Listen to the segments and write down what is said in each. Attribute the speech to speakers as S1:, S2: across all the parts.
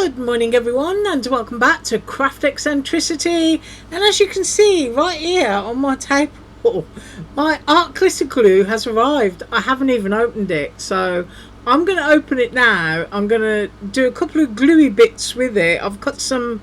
S1: Good morning everyone, and welcome back to Craft Eccentricity. And as you can see right here on my table, my art glitter glue has arrived. I haven't even opened it, so I'm going to open it now. I'm going to do a couple of gluey bits with it. I've cut some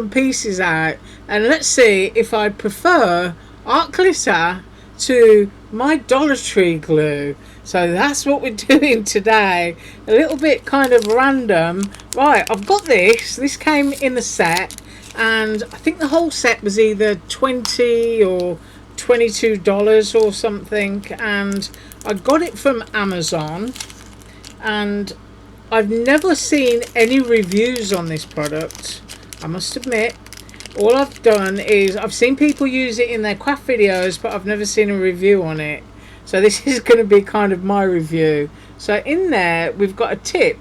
S1: pieces out, and let's see if I prefer art glitter to my Dollar Tree glue. So that's what we're doing today. A little bit kind of random. Right, I've got this. This came in the set, and I think the whole set was either $20 or $22 or something, and I got it from Amazon, and I've never seen any reviews on this product, I must admit. All I've done is I've seen people use it in their craft videos, but I've never seen a review on it. So this is going to be kind of my review. So in there we've got a tip,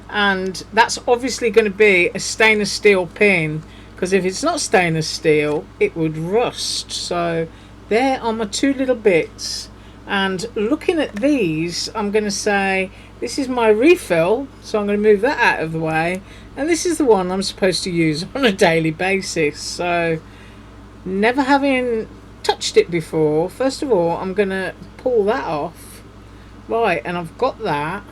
S1: and that's obviously going to be a stainless steel pin, because if it's not stainless steel it would rust. So there are my two little bits, and looking at these I'm going to say this is my refill, so I'm going to move that out of the way, and this is the one I'm supposed to use on a daily basis. So never having touched it before, first of all I'm going to pull that off. Right, and I've got that,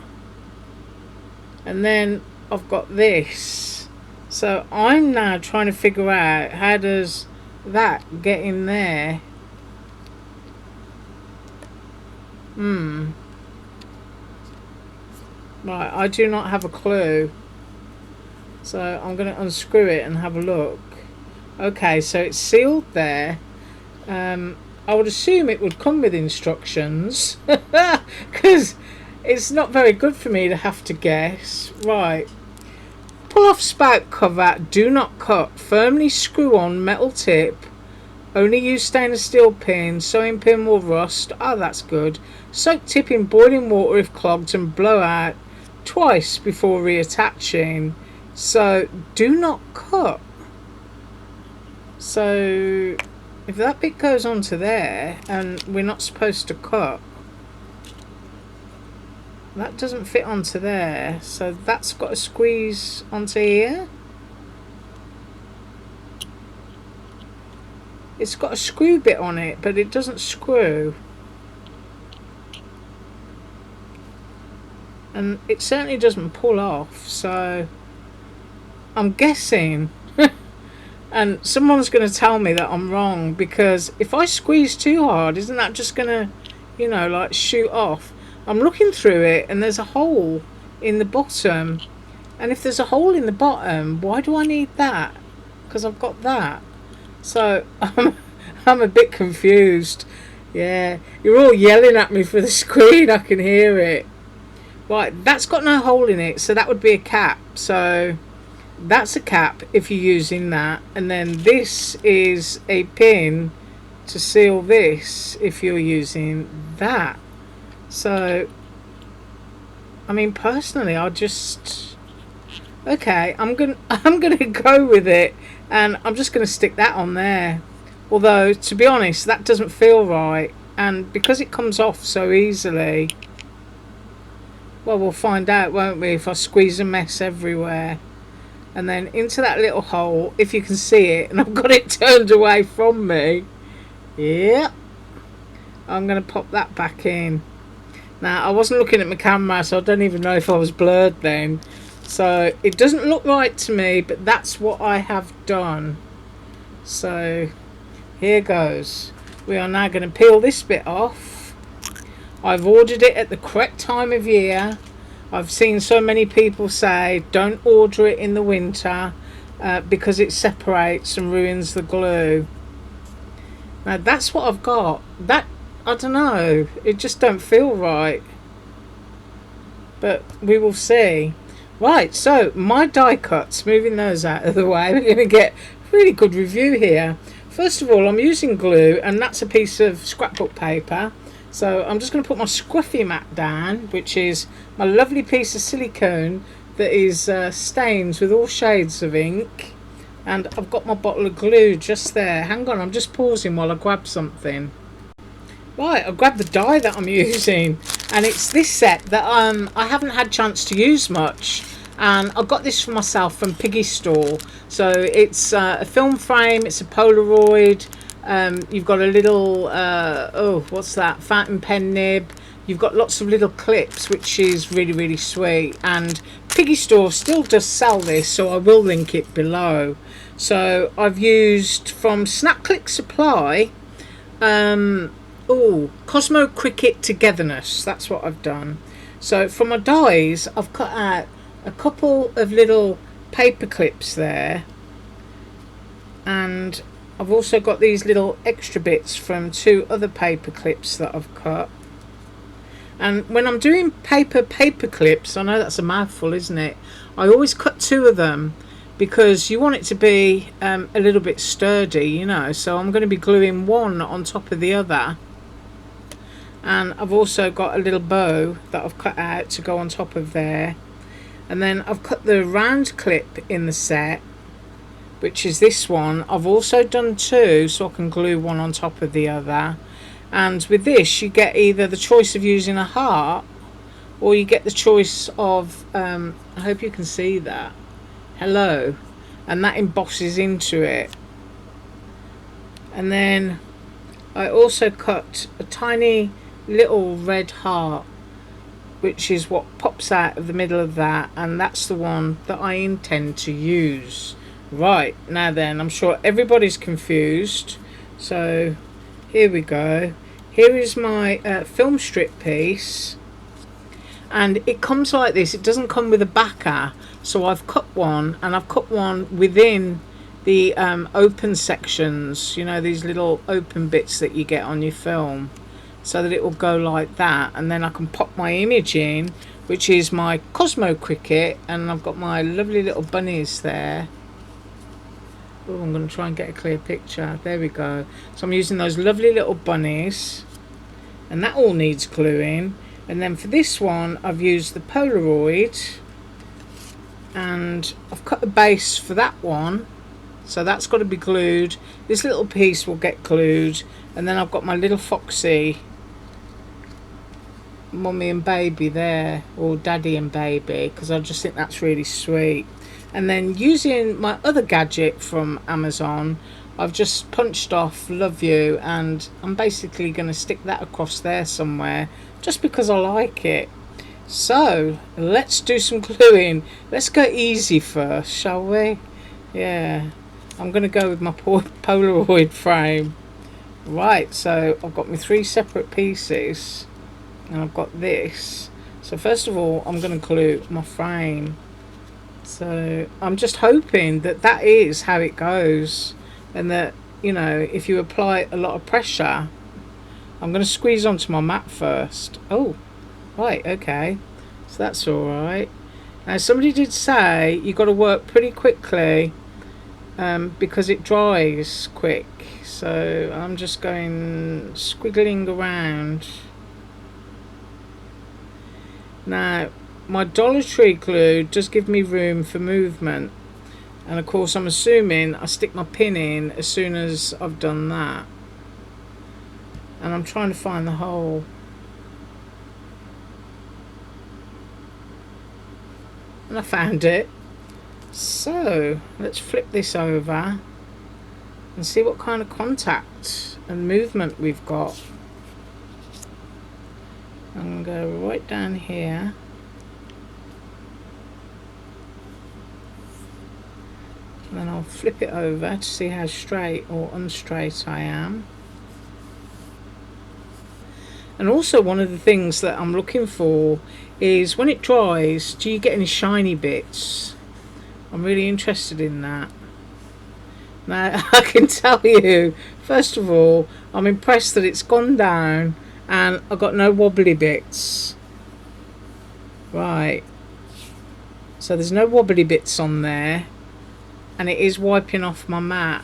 S1: and then I've got this. So I'm now trying to figure out how does that get in there. Right, I do not have a clue. So I'm going to unscrew it and have a look. Okay, so it's sealed there. I would assume it would come with instructions, because it's not very good for me to have to guess. Right, pull off spout cover, do not cut, firmly screw on metal tip, only use stainless steel pin, sewing pin will rust. Oh, that's good. Soak tip in boiling water if clogged and blow out twice before reattaching. So do not cut. So if that bit goes onto there and we're not supposed to cut, that doesn't fit onto there, so that's got to squeeze onto here. It's got a screw bit on it, but it doesn't screw, and it certainly doesn't pull off. So I'm guessing and someone's going to tell me that I'm wrong, because if I squeeze too hard, isn't that just going to, you know, like shoot off? I'm looking through it and there's a hole in the bottom, and if there's a hole in the bottom, why do I need that? Because I've got that. So I'm a bit confused. Yeah, you're all yelling at me for the screen, I can hear it. Right, that's got no hole in it, so that would be a cap. So that's a cap if you're using that, and then this is a pin to seal this if you're using that. So I mean, personally I'll just, okay, I'm gonna go with it, and I'm just gonna stick that on there. Although, to be honest, that doesn't feel right, and because it comes off so easily, well, we'll find out, won't we, if I squeeze a mess everywhere. And then into that little hole, if you can see it, and I've got it turned away from me. Yep, I'm going to pop that back in. Now, I wasn't looking at my camera, so I don't even know if I was blurred then. So it doesn't look right to me, but that's what I have done. So here goes. We are now going to peel this bit off. I've ordered it at the correct time of year. I've seen so many people say don't order it in the winter because it separates and ruins the glue. Now that's what I've got. That, I don't know, it just don't feel right, but we will see. Right, so my die cuts, moving those out of the way, we're going to get a really good review here. First of all, I'm using glue, and that's a piece of scrapbook paper. So I'm just going to put my scruffy mat down, which is my lovely piece of silicone that is stains with all shades of ink. And I've got my bottle of glue just there. Hang on, I'm just pausing while I grab something. Right, I've grabbed the die that I'm using, and it's this set that I haven't had chance to use much. and I got this for myself from Piggy Store. So it's a film frame, it's a Polaroid. You've got a little oh, what's that, fountain pen nib. You've got lots of little clips, which is really, really sweet. And Piggy Store still does sell this, so I will link it below. So I've used from Snap Click Supply, Cosmo Cricket Togetherness. That's what I've done. So for my dies, I've cut out a couple of little paper clips there, and I've also got these little extra bits from 2 other paper clips that I've cut. And when I'm doing paper clips, I know that's a mouthful, isn't it? I always cut 2 of them because you want it to be a little bit sturdy, you know. So I'm going to be gluing one on top of the other. And I've also got a little bow that I've cut out to go on top of there. And then I've cut the round clip in the set, which is this one. I've also done 2 so I can glue one on top of the other. And with this you get either the choice of using a heart, or you get the choice of I hope you can see that, hello, and that embosses into it. And then I also cut a tiny little red heart, which is what pops out of the middle of that, and that's the one that I intend to use. Right, now then, I'm sure everybody's confused, so here we go. Here is my film strip piece, and it comes like this. It doesn't come with a backer, so I've cut one, and I've cut one within the open sections, you know, these little open bits that you get on your film, so that it will go like that. And then I can pop my image in, which is my Cosmo Cricket, and I've got my lovely little bunnies there. Oh, I'm going to try and get a clear picture. There we go. So I'm using those lovely little bunnies, and that all needs gluing. And then for this one I've used the Polaroid, and I've cut a base for that one, so that's got to be glued. This little piece will get glued, and then I've got my little foxy mummy and baby there, or daddy and baby, because I just think that's really sweet. And then using my other gadget from Amazon, I've just punched off love you, and I'm basically going to stick that across there somewhere just because I like it. So let's do some gluing. Let's go easy first, shall we? Yeah, I'm going to go with my Polaroid frame. Right, so I've got my 3 separate pieces, and I've got this. So first of all, I'm going to glue my frame. So I'm just hoping that that is how it goes, and that, you know, if you apply a lot of pressure, I'm going to squeeze onto my mat first. Oh, right, okay, so that's all right. Now somebody did say you got to work pretty quickly because it dries quick, so I'm just going squiggling around. Now my Dollar Tree glue does give me room for movement, and of course I'm assuming I stick my pin in as soon as I've done that, and I'm trying to find the hole. And I found it. So let's flip this over and see what kind of contact and movement we've got. I'm going to go right down here. And then I'll flip it over to see how straight or unstraight I am. And also one of the things that I'm looking for is when it dries, do you get any shiny bits? I'm really interested in that. Now I can tell you, first of all, I'm impressed that it's gone down and I've got no wobbly bits. Right, so there's no wobbly bits on there, and it is wiping off my mat.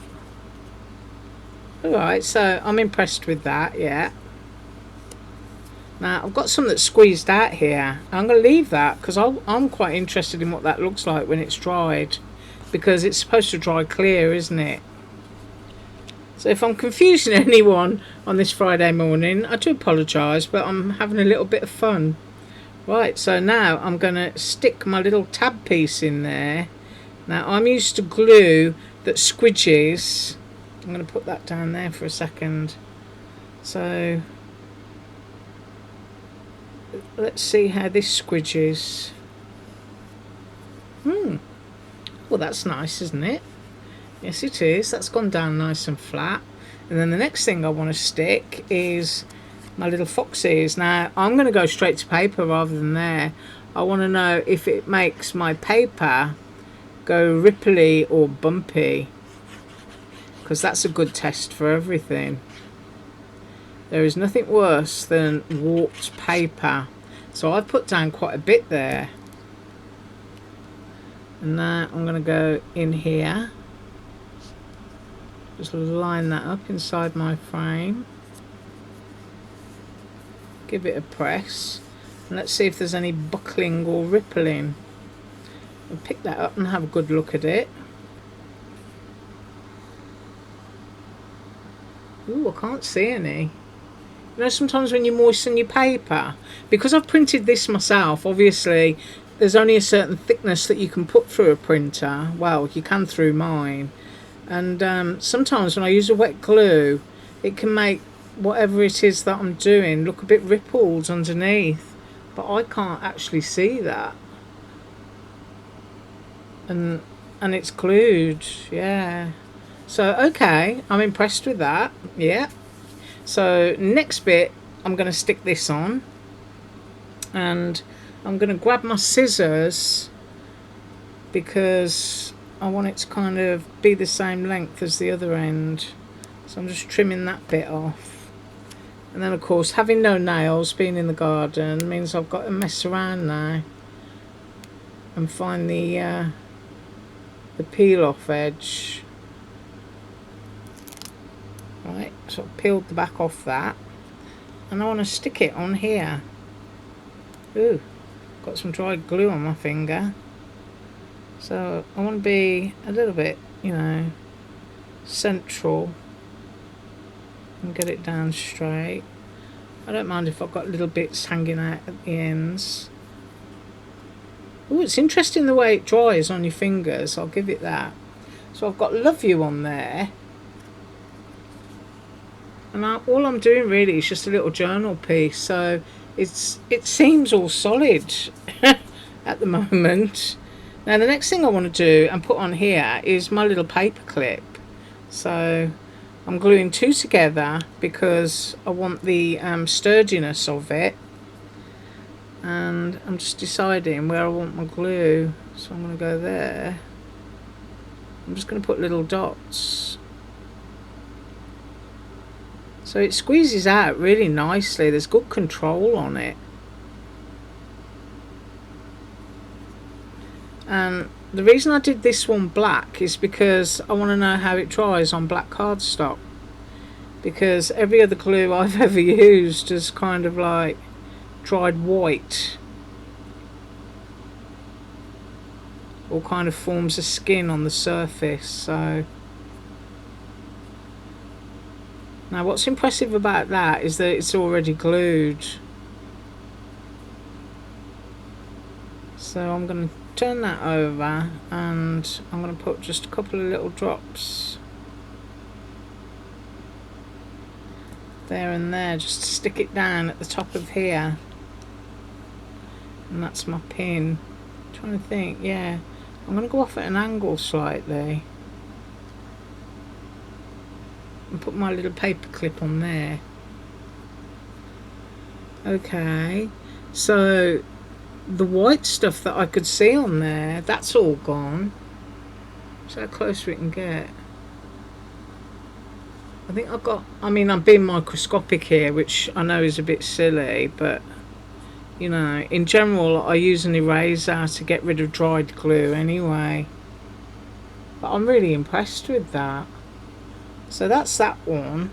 S1: Alright, so I'm impressed with that, yeah. Now I've got some that's squeezed out here. I'm going to leave that because I'm quite interested in what that looks like when it's dried, because it's supposed to dry clear, isn't it? So if I'm confusing anyone on this Friday morning, I do apologise, but I'm having a little bit of fun. Right, so now I'm going to stick my little tab piece in there. Now I'm used to glue that squidges. I'm going to put that down there for a second. So let's see how this squidges. Well, that's nice, isn't it? Yes, it is. That's gone down nice and flat. And then the next thing I want to stick is my little fox ears. Now, I'm going to go straight to paper rather than there. I want to know if it makes my paper go ripply or bumpy, because that's a good test for everything. There is nothing worse than warped paper. So I've put down quite a bit there. And now I'm going to go in here. Just line that up inside my frame. Give it a press. And let's see if there's any buckling or rippling. I'll pick that up and have a good look at it. Ooh, I can't see any. You know, sometimes when you moisten your paper, because I've printed this myself, obviously there's only a certain thickness that you can put through a printer. Well, you can through mine. And sometimes when I use a wet glue, it can make whatever it is that I'm doing look a bit rippled underneath. But I can't actually see that. And it's glued, yeah. So, okay, I'm impressed with that, yeah. So, next bit, I'm going to stick this on. And I'm going to grab my scissors because I want it to kind of be the same length as the other end. So I'm just trimming that bit off. And then of course, having no nails, being in the garden, means I've got to mess around now and find the peel off edge. Right, so I've peeled the back off that. And I want to stick it on here. Ooh, got some dried glue on my finger. So I want to be a little bit, you know, central and get it down straight. I don't mind if I've got little bits hanging out at the ends. Oh, it's interesting the way it dries on your fingers, I'll give it that. So I've got Love You on there. And all I'm doing really is just a little journal piece, so it seems all solid at the moment. Now the next thing I want to do and put on here is my little paper clip. So I'm gluing two together because I want the sturdiness of it. And I'm just deciding where I want my glue. So I'm going to go there. I'm just going to put little dots. So it squeezes out really nicely. There's good control on it. And the reason I did this one black is because I want to know how it dries on black cardstock. Because every other glue I've ever used has kind of like dried white. Or kind of forms a skin on the surface. So now what's impressive about that is that it's already glued. So I'm going to turn that over and I'm going to put just a couple of little drops there and there just to stick it down at the top of here. And that's my pin. I'm trying to think, yeah. I'm going to go off at an angle slightly and put my little paper clip on there. Okay, so the white stuff that I could see on there, that's all gone. So how close we can get. I think I've got, I mean, I'm being microscopic here, which I know is a bit silly, but you know, in general I use an eraser to get rid of dried glue anyway. But I'm really impressed with that. So that's that one.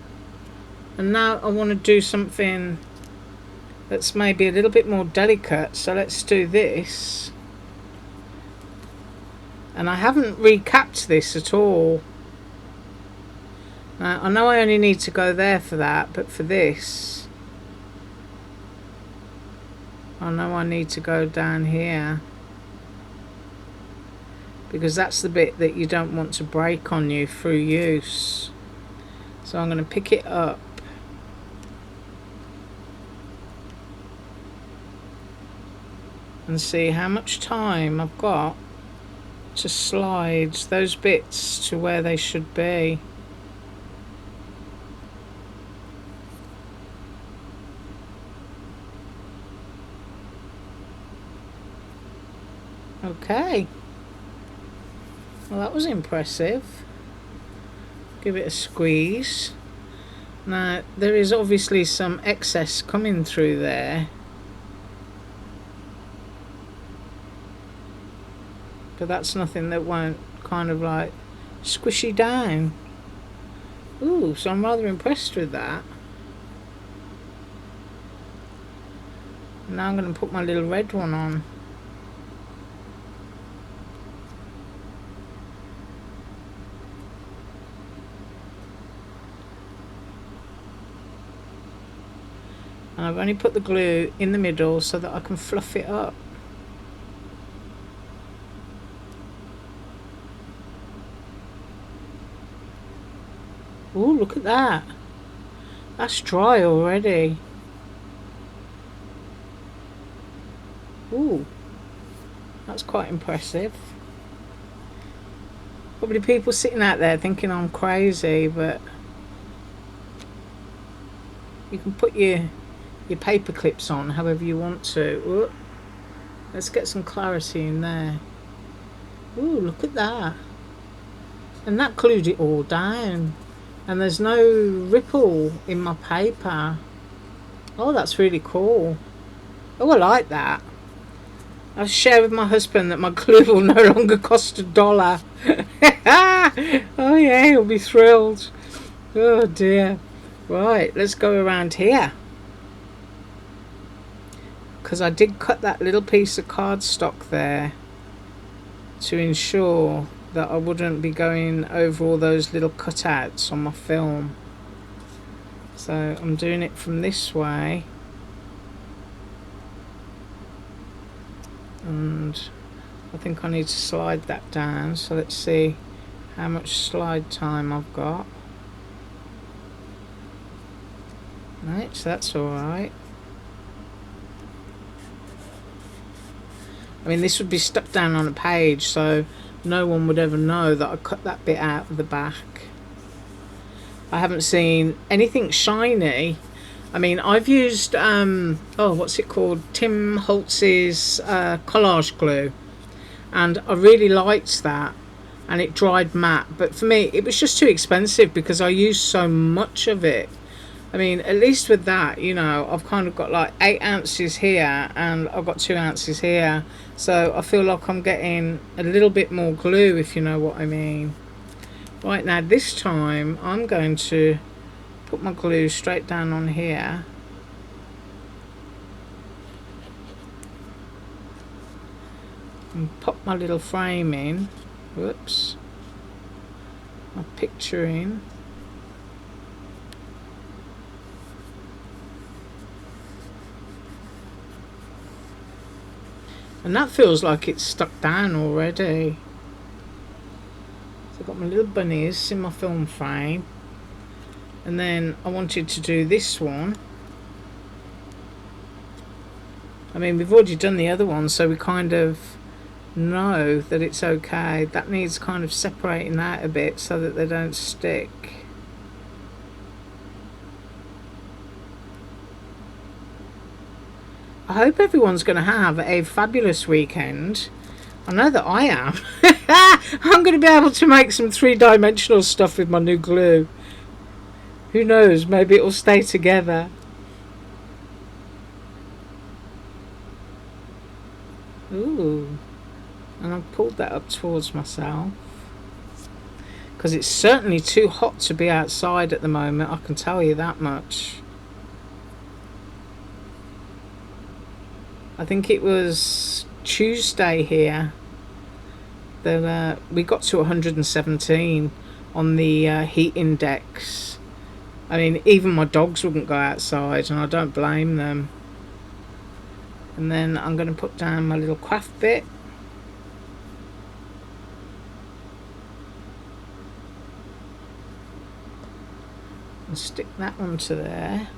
S1: And now I want to do something that's maybe a little bit more delicate. So let's do this. And I haven't recapped this at all. Now, I know I only need to go there for that, but for this I know I need to go down here, because that's the bit that you don't want to break on you through use. So I'm going to pick it up and see how much time I've got to slide those bits to where they should be. Okay, well, that was impressive. Give it a squeeze. Now there is obviously some excess coming through there, but that's nothing that won't kind of like squishy down. Ooh, so I'm rather impressed with that. Now I'm going to put my little red one on. And I've only put the glue in the middle so that I can fluff it up. Ooh, look at that. That's dry already. Ooh, that's quite impressive. Probably people sitting out there thinking I'm crazy, but you can put your paper clips on however you want to. Ooh, let's get some clarity in there. Ooh, look at that. And that glued it all down. And there's no ripple in my paper. Oh, that's really cool. Oh, I like that. I'll share with my husband that my glue will no longer cost $1. Oh yeah, he'll be thrilled. Oh dear. Right, let's go around here, because I did cut that little piece of cardstock there to ensure that I wouldn't be going over all those little cutouts on my film. So I'm doing it from this way, and I think I need to slide that down. So let's see how much slide time I've got. Right, so that's alright. I mean, this would be stuck down on a page, so no one would ever know that I cut that bit out of the back. I haven't seen anything shiny. I mean, I've used oh, what's it called, Tim Holtz's collage glue, and I really liked that, and it dried matte, but for me it was just too expensive because I used so much of it. I mean, at least with that, you know, I've kind of got like 8 ounces here and I've got 2 ounces here, so I feel like I'm getting a little bit more glue, if you know what I mean. Right, now this time I'm going to put my glue straight down on here, and pop my little frame in. Whoops, my picture in. And that feels like it's stuck down already. So I've got my little bunnies in my film frame. And then I wanted to do this one. I mean, we've already done the other one, so we kind of know that it's okay. That needs kind of separating out a bit so that they don't stick. I hope everyone's going to have a fabulous weekend. I know that I am. I'm going to be able to make some 3-dimensional stuff with my new glue. Who knows, maybe it'll stay together. Ooh. And I've pulled that up towards myself, because it's certainly too hot to be outside at the moment, I can tell you that much. I think it was Tuesday here that we got to 117 on the heat index. I mean, even my dogs wouldn't go outside, and I don't blame them. And then I'm going to put down my little craft bit. And stick that onto there.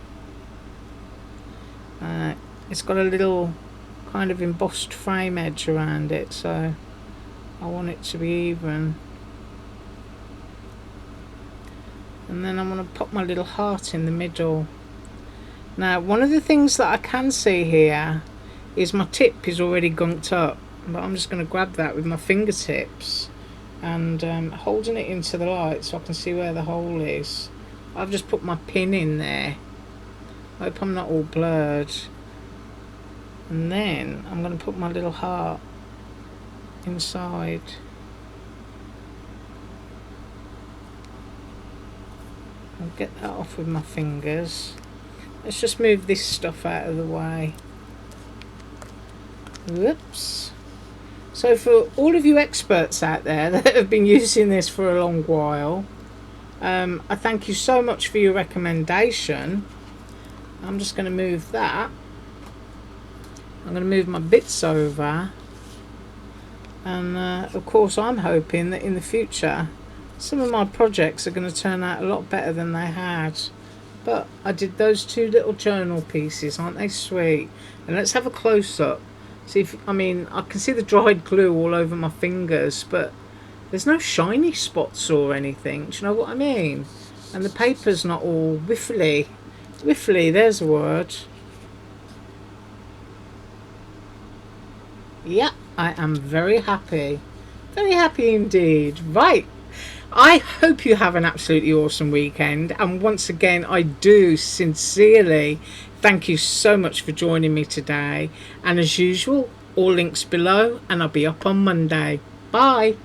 S1: It's got a little kind of embossed frame edge around it, so I want it to be even. And then I'm going to pop my little heart in the middle. Now, one of the things that I can see here is my tip is already gunked up, but I'm just going to grab that with my fingertips and holding it into the light so I can see where the hole is. I've just put my pin in there. I hope I'm not all blurred. And then I'm going to put my little heart inside. I'll get that off with my fingers. Let's just move this stuff out of the way. Whoops. So for all of you experts out there that have been using this for a long while, I thank you so much for your recommendation. I'm just going to move that. I'm going to move my bits over. And of course I'm hoping that in the future some of my projects are going to turn out a lot better than they had. But I did those two little journal pieces, aren't they sweet? And let's have a close-up. See if, I mean, I can see the dried glue all over my fingers, but there's no shiny spots or anything. Do you know what I mean? And the paper's not all wiffly. Wiffly, there's a word. Yeah, I am very happy. Very happy indeed. Right. I hope you have an absolutely awesome weekend. And once again, I do sincerely thank you so much for joining me today. And as usual, all links below, and I'll be up on Monday. Bye.